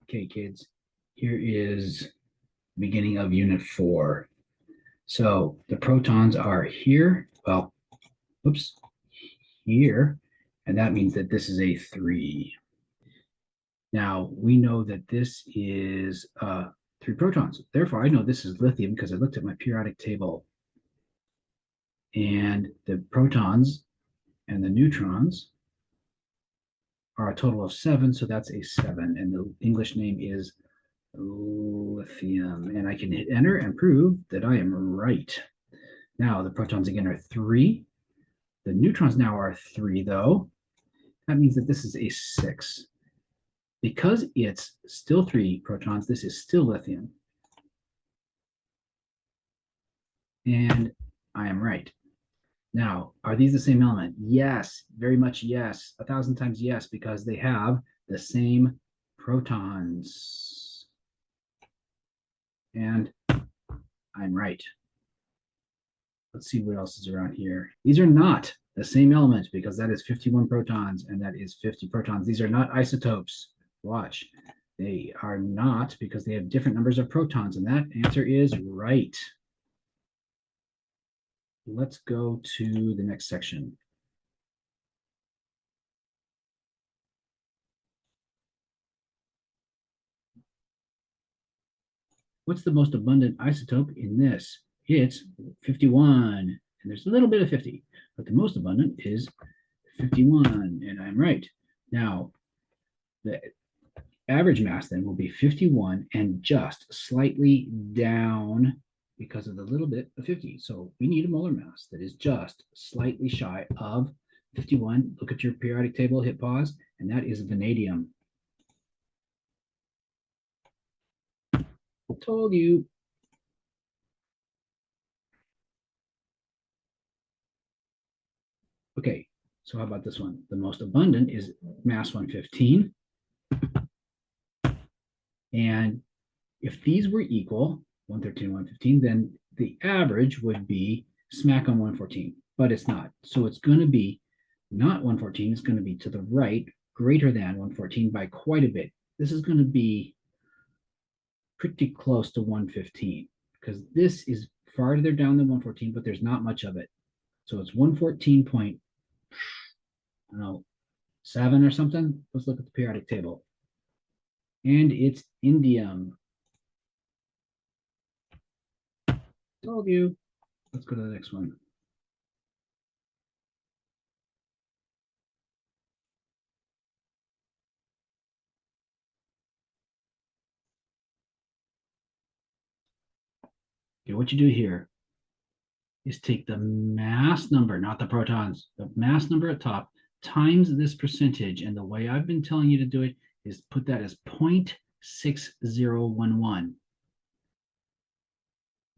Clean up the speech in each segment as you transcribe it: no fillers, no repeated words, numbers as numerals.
Okay, kids, here is beginning of unit 4. So the protons are here, well, oops, here, and that means that this is a 3. Now, we know that this is 3 protons. Therefore, I know this is lithium because I looked at my periodic table. And the protons and the neutrons are a total of 7, so that's a 7. And the English name is lithium. And I can hit enter and prove that I am right. Now, the protons again are 3. The neutrons now are 3, though. That means that this is a 6. Because it's still 3 protons, this is still lithium. And I am right. Now, are these the same element? Yes, very much yes. 1,000 times yes, because they have the same protons. And I'm right. Let's see what else is around here. These are not the same element because that is 51 protons and that is 50 protons. These are not isotopes. Watch. They are not because they have different numbers of protons, and that answer is right. Let's go to the next section. What's the most abundant isotope in this? It's 51, and there's a little bit of 50, but the most abundant is 51, and I'm right. Now, the average mass then will be 51 and just slightly down because of the little bit of 50. So we need a molar mass that is just slightly shy of 51. Look at your periodic table, hit pause, and that is vanadium. Told you. Okay, so how about this one? The most abundant is mass 115. And if these were equal, 113, 115, then the average would be smack on 114, but it's not. So it's going to be not 114, it's going to be to the right, greater than 114 by quite a bit. This is going to be pretty close to 115 because this is farther down than 114, but there's not much of it. So it's 114 point, I don't know, 7 or something. Let's look at the periodic table. And it's indium. Told you. Let's go to the next one. Okay, what you do here is take the mass number, not the protons, the mass number at top times this percentage. And the way I've been telling you to do it is put that as 0.6011.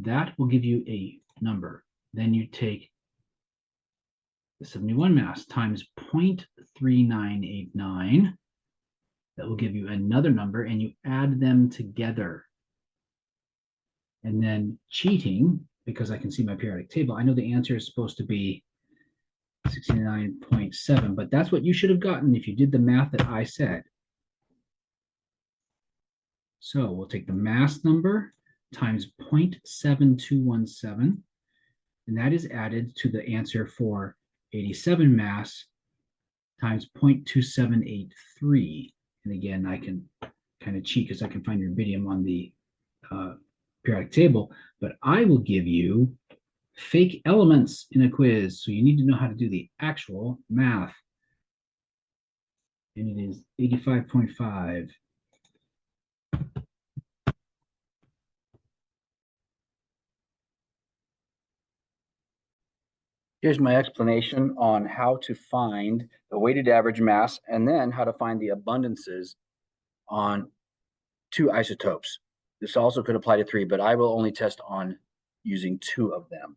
That will give you a number. Then you take the 71 mass times 0.3989. That will give you another number, and you add them together. And then cheating, because I can see my periodic table, I know the answer is supposed to be 69.7, but that's what you should have gotten if you did the math that I said. So we'll take the mass number times 0.7217, and that is added to the answer for 87 mass times 0.2783. And again, I can kind of cheat because I can find your rubidium on the periodic table, but I will give you fake elements in a quiz. So you need to know how to do the actual math. And it is 85.5. Here's my explanation on how to find the weighted average mass and then how to find the abundances on 2 isotopes. This also could apply to 3, but I will only test on using 2 of them.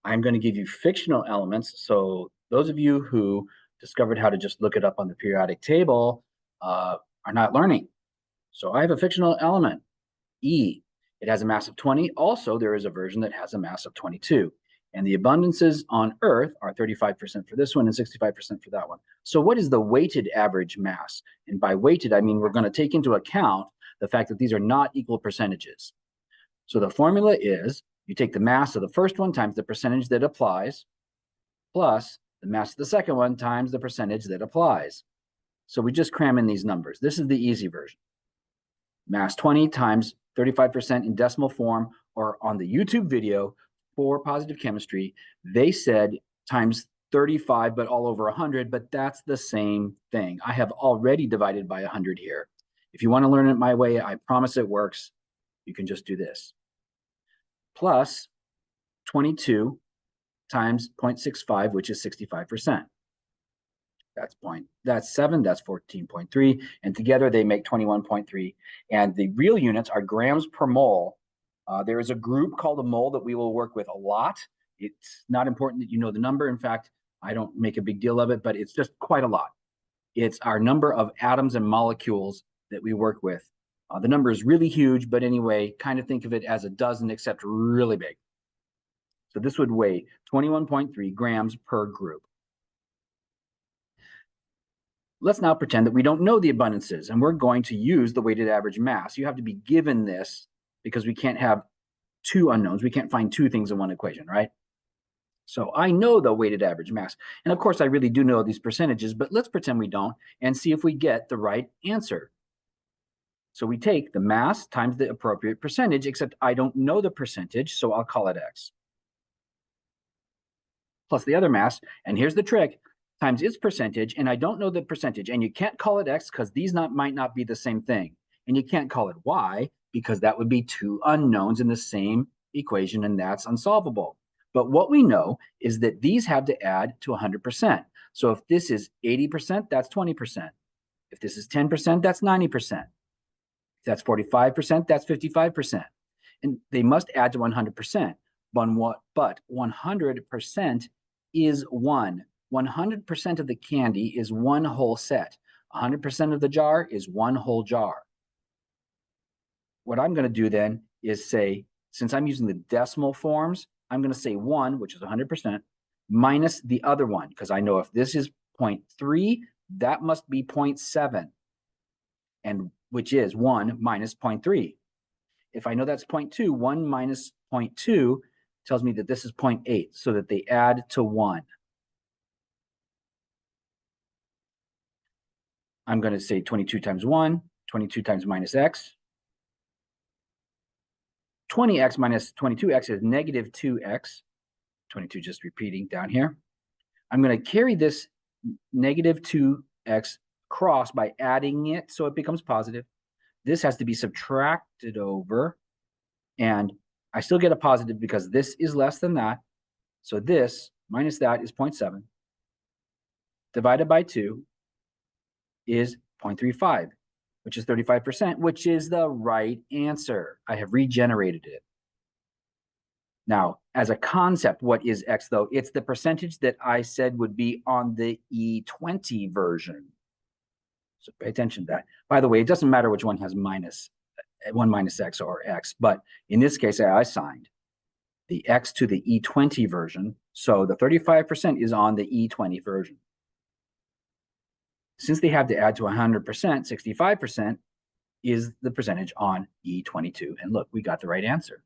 I'm going to give you fictional elements. So those of you who discovered how to just look it up on the periodic table are not learning. So I have a fictional element, E. It has a mass of 20. Also, there is a version that has a mass of 22. And the abundances on Earth are 35% for this one and 65% for that one. So what is the weighted average mass? And by weighted, I mean we're going to take into account the fact that these are not equal percentages. So the formula is you take the mass of the first one times the percentage that applies, plus the mass of the second one times the percentage that applies. So we just cram in these numbers. This is the easy version. Mass 20 times 35% in decimal form, or on the YouTube video for positive chemistry, they said times 35, but all over 100, but that's the same thing. I have already divided by 100 here. If you want to learn it my way, I promise it works. You can just do this. Plus 22 times 0.65, which is 65%. That's 7, that's 14.3, and together they make 21.3. And the real units are grams per mole. There is a group called a mole that we will work with a lot. It's not important that you know the number. In fact, I don't make a big deal of it, but it's just quite a lot. It's our number of atoms and molecules that we work with. The number is really huge, but anyway, kind of think of it as a dozen, except really big. So this would weigh 21.3 grams per group. Let's now pretend that we don't know the abundances, and we're going to use the weighted average mass. You have to be given this because we can't have two unknowns. We can't find two things in one equation, right? So I know the weighted average mass. And of course, I really do know these percentages, but let's pretend we don't and see if we get the right answer. So we take the mass times the appropriate percentage, except I don't know the percentage, so I'll call it X. Plus the other mass, and here's the trick, times its percentage, and I don't know the percentage. And you can't call it X because these might not be the same thing. And you can't call it Y because that would be two unknowns in the same equation, and that's unsolvable. But what we know is that these have to add to 100%. So if this is 80%, that's 20%. If this is 10%, that's 90%. If that's 45%, that's 55%. And they must add to 100%. But 100% is 1. 100% of the candy is one whole set. 100% of the jar is one whole jar. What I'm going to do then is say, since I'm using the decimal forms, I'm going to say 1, which is 100%, minus the other one, because I know if this is 0.3, that must be 0.7, and which is 1 minus 0.3. If I know that's 0.2, 1 minus 0.2 tells me that this is 0.8, so that they add to 1. I'm going to say 22 times 1, 22 times minus x. 20x minus 22x is negative 2x. 22 just repeating down here. I'm going to carry this negative 2x across by adding it so it becomes positive. This has to be subtracted over, and I still get a positive because this is less than that. So this minus that is 0.7 divided by 2 is 0.35, which is 35%, which is the right answer. I have regenerated it. Now, as a concept, what is X though? It's the percentage that I said would be on the E20 version. So pay attention to that. By the way, it doesn't matter which one has one minus X or X, but in this case, I assigned the X to the E20 version. So the 35% is on the E20 version. Since they have to add to 100%, 65% is the percentage on E22. And look, we got the right answer.